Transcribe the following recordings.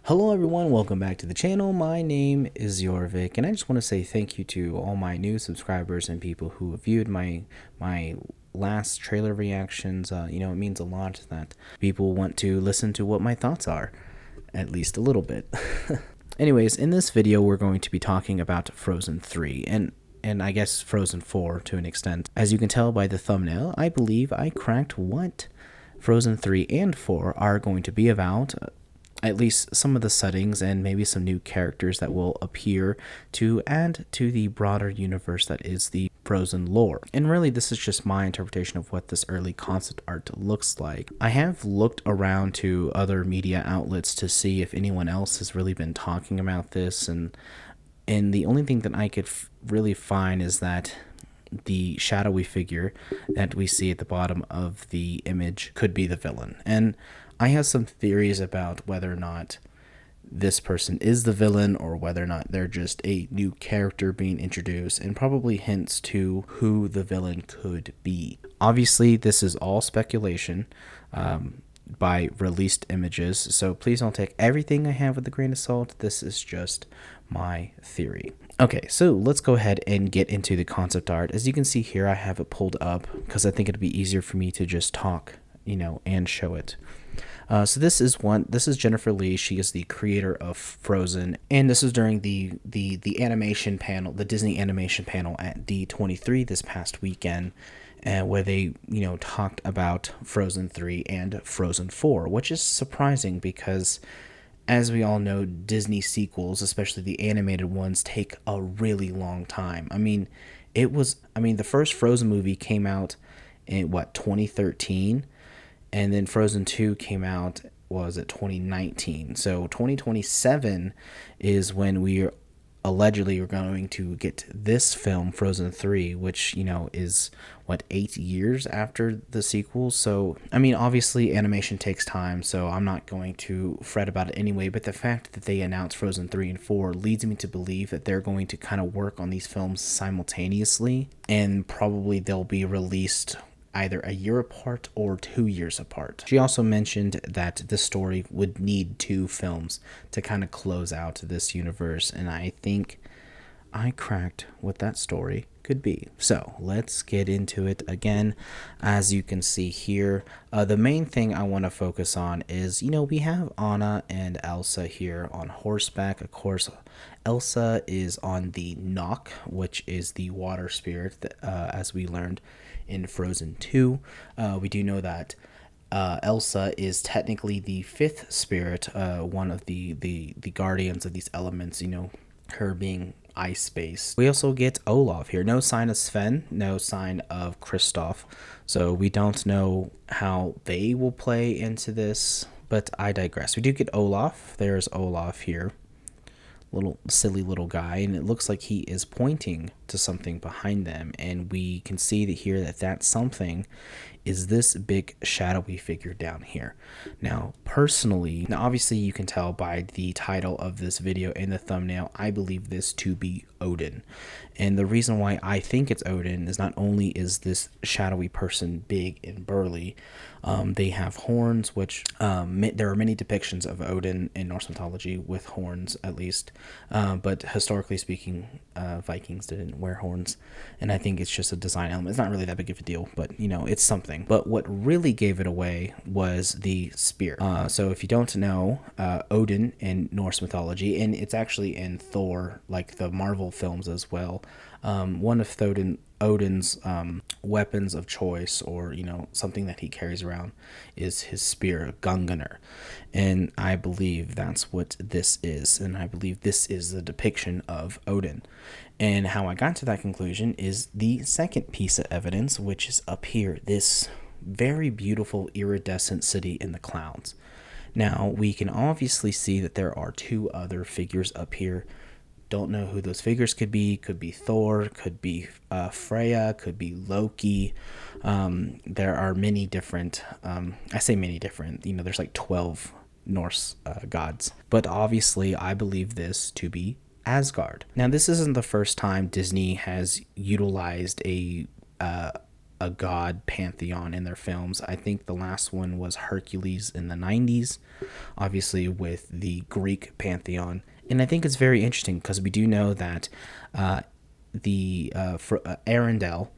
Hello everyone, welcome back to the channel. My name is Jorvik, and I just want to say thank you to all my new subscribers and people who have viewed my last trailer reactions. It means a lot that people want to listen to what my thoughts are, at least a little bit. Anyways, in this video we're going to be talking about Frozen 3 and I guess Frozen 4 to an extent. As you can tell by the thumbnail, I believe I cracked what Frozen 3 and 4 are going to be about. At least some of the settings and maybe some new characters that will appear to add to the broader universe that is the Frozen lore. And really, this is just my interpretation of what this early concept art looks like. I have looked around to other media outlets to see if anyone else has really been talking about this, and the only thing that I could really find is that the shadowy figure that we see at the bottom of the image could be the villain. And I have some theories about whether or not this person is the villain or whether or not they're just a new character being introduced, and probably hints to who the villain could be. Obviously, this is all speculation by released images, so please don't take everything I have with a grain of salt. This is just my theory. Okay, so let's go ahead and get into the concept art. As you can see here, I have it pulled up because I think it'd be easier for me to just talk, and show it. So this is Jennifer Lee. She is the creator of Frozen, and this was during the animation panel, the Disney animation panel at D23 this past weekend, where they talked about Frozen 3 and Frozen 4, which is surprising because, as we all know, Disney sequels, especially the animated ones, take a really long time. The first Frozen movie came out in 2013. And then Frozen 2 came out, was it 2019? So 2027 is when we allegedly are going to get this film, Frozen 3, which, is, 8 years after the sequel? So, obviously animation takes time, so I'm not going to fret about it anyway, but the fact that they announced Frozen 3 and 4 leads me to believe that they're going to kind of work on these films simultaneously, and probably they'll be released either a year apart or 2 years apart. She also mentioned that the story would need 2 films to kind of close out this universe, and I think I cracked what that story could be. So let's get into it. Again, as you can see here, the main thing I want to focus on is, we have Anna and Elsa here on horseback. Of course, Elsa is on the Knock, which is the water spirit that, as we learned in Frozen 2. We do know that Elsa is technically the 5th spirit, one of the guardians of these elements, her being ice-based. We also get Olaf here. No sign of Sven, no sign of Kristoff, so we don't know how they will play into this, but I digress. We do get Olaf. There's Olaf here. Little silly little guy, and it looks like he is pointing to something behind them, and we can see that here that something is this big shadowy figure down here. Now obviously you can tell by the title of this video and the thumbnail, I believe this to be Odin. And the reason why I think it's Odin is not only is this shadowy person big and burly, they have horns, which there are many depictions of Odin in Norse mythology with horns, at least, but historically speaking, Vikings didn't wear horns, and I think it's just a design element. It's not really that big of a deal, but it's something. But what really gave it away was the spear. So if you don't know, Odin in Norse mythology, and it's actually in Thor, like the Marvel films as well, one of Odin's weapons of choice, or something that he carries around, is his spear, Gungnir, and I believe that's what this is, and I believe this is the depiction of Odin. And how I got to that conclusion is the second piece of evidence, which is up here, this very beautiful iridescent city in the clouds. Now we can obviously see that there are 2 other figures up here. Don't know who those figures could be. Could be Thor, could be Freya, could be Loki. There are many different, I say many different, there's like 12 Norse gods. But obviously I believe this to be Asgard. Now this isn't the first time Disney has utilized a a god pantheon in their films. I think the last one was Hercules in the 90s, obviously with the Greek pantheon. And I think it's very interesting because we do know that Arendelle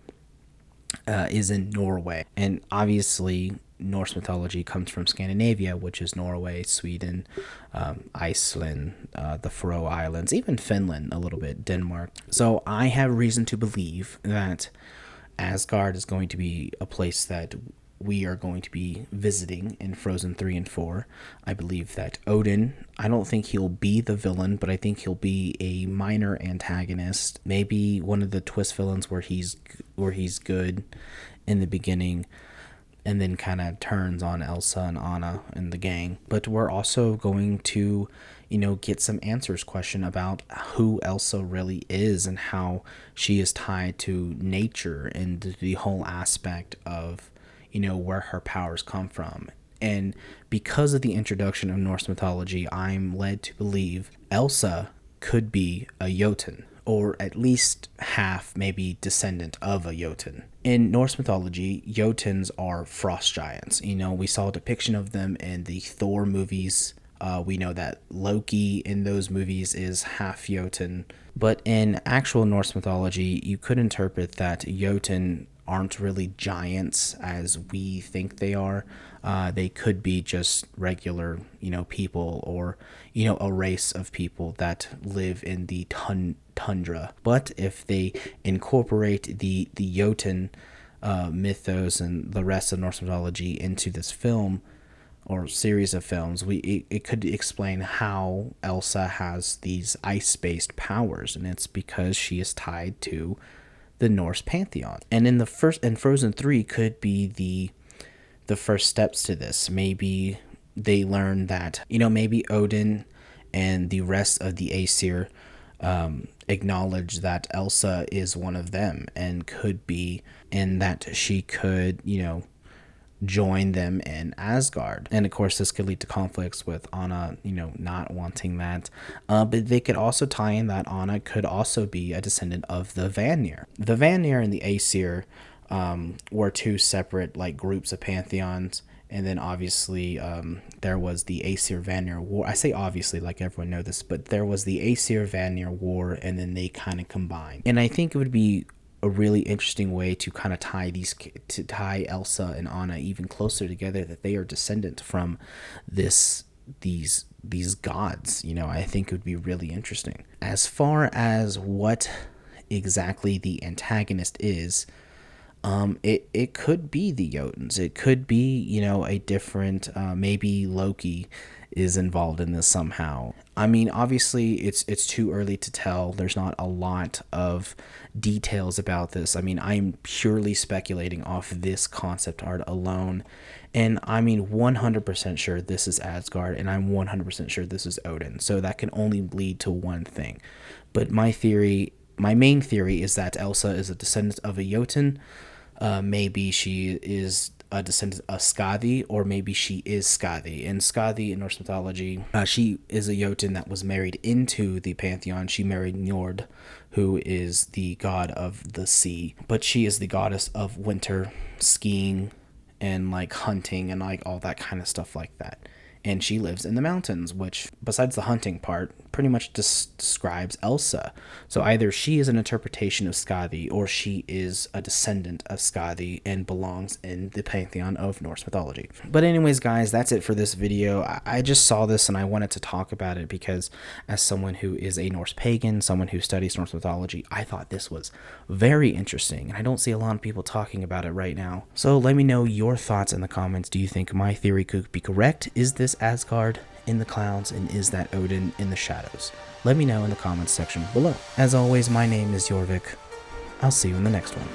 is in Norway, and obviously Norse mythology comes from Scandinavia, which is Norway, Sweden, Iceland, the Faroe Islands, even Finland a little bit, Denmark. So I have reason to believe that Asgard is going to be a place that we are going to be visiting in Frozen 3 and 4. I believe that Odin, I don't think he'll be the villain, but I think he'll be a minor antagonist. Maybe one of the twist villains where he's good in the beginning and then kind of turns on Elsa and Anna and the gang. But we're also going to, get some answers question about who Elsa really is and how she is tied to nature and the whole aspect of where her powers come from. And because of the introduction of Norse mythology, I'm led to believe Elsa could be a Jotun, or at least half, maybe descendant of a Jotun. In Norse mythology, Jotuns are frost giants. We saw a depiction of them in the Thor movies. We know that Loki in those movies is half Jotun. But in actual Norse mythology, you could interpret that Jotun aren't really giants as we think they are. They could be just regular, people, or, a race of people that live in the tundra. But if they incorporate the Jotun mythos and the rest of Norse mythology into this film or series of films, it could explain how Elsa has these ice-based powers, and it's because she is tied to the Norse pantheon. And in Frozen 3 could be the first steps to this. Maybe they learn that, maybe Odin and the rest of the Aesir acknowledge that Elsa is one of them and could be, and that she could, join them in Asgard. And of course this could lead to conflicts with Anna, not wanting that. But they could also tie in that Anna could also be a descendant of the Vanir. The Vanir and the Aesir were two separate groups of pantheons. And then obviously there was the Aesir-Vanir War. I say obviously like everyone knows this, but there was the Aesir-Vanir War, and then they kind of combined. And I think it would be a really interesting way to kind of tie Elsa and Anna even closer together, that they are descendant from these gods. I think it would be really interesting. As far as what exactly the antagonist is, it could be the Jotuns. It could be, a different, maybe Loki is involved in this somehow. I mean, obviously it's too early to tell. There's not a lot of details about this. I mean, I'm purely speculating off this concept art alone. And I mean, 100% sure this is Asgard, and I'm 100% sure this is Odin. So that can only lead to one thing. But my main theory is that Elsa is a descendant of a Jotun. Maybe she is a descendant of Skadi, or maybe she is Skadi. And Skadi in Norse mythology, she is a Jotun that was married into the pantheon. She married Njord, who is the god of the sea, but she is the goddess of winter, skiing, and hunting, and all that kind of stuff like that. And she lives in the mountains, which, besides the hunting part, pretty much describes Elsa. So either she is an interpretation of Skadi, or she is a descendant of Skadi and belongs in the pantheon of Norse mythology. But anyways, guys, that's it for this video. I just saw this and I wanted to talk about it because, as someone who is a Norse pagan, someone who studies Norse mythology, I thought this was very interesting. And I don't see a lot of people talking about it right now. So let me know your thoughts in the comments. Do you think my theory could be correct? Is this Asgard in the clouds, and is that Odin in the shadows? Let me know in the comments section below. As always, my name is Jorvik. I'll see you in the next one.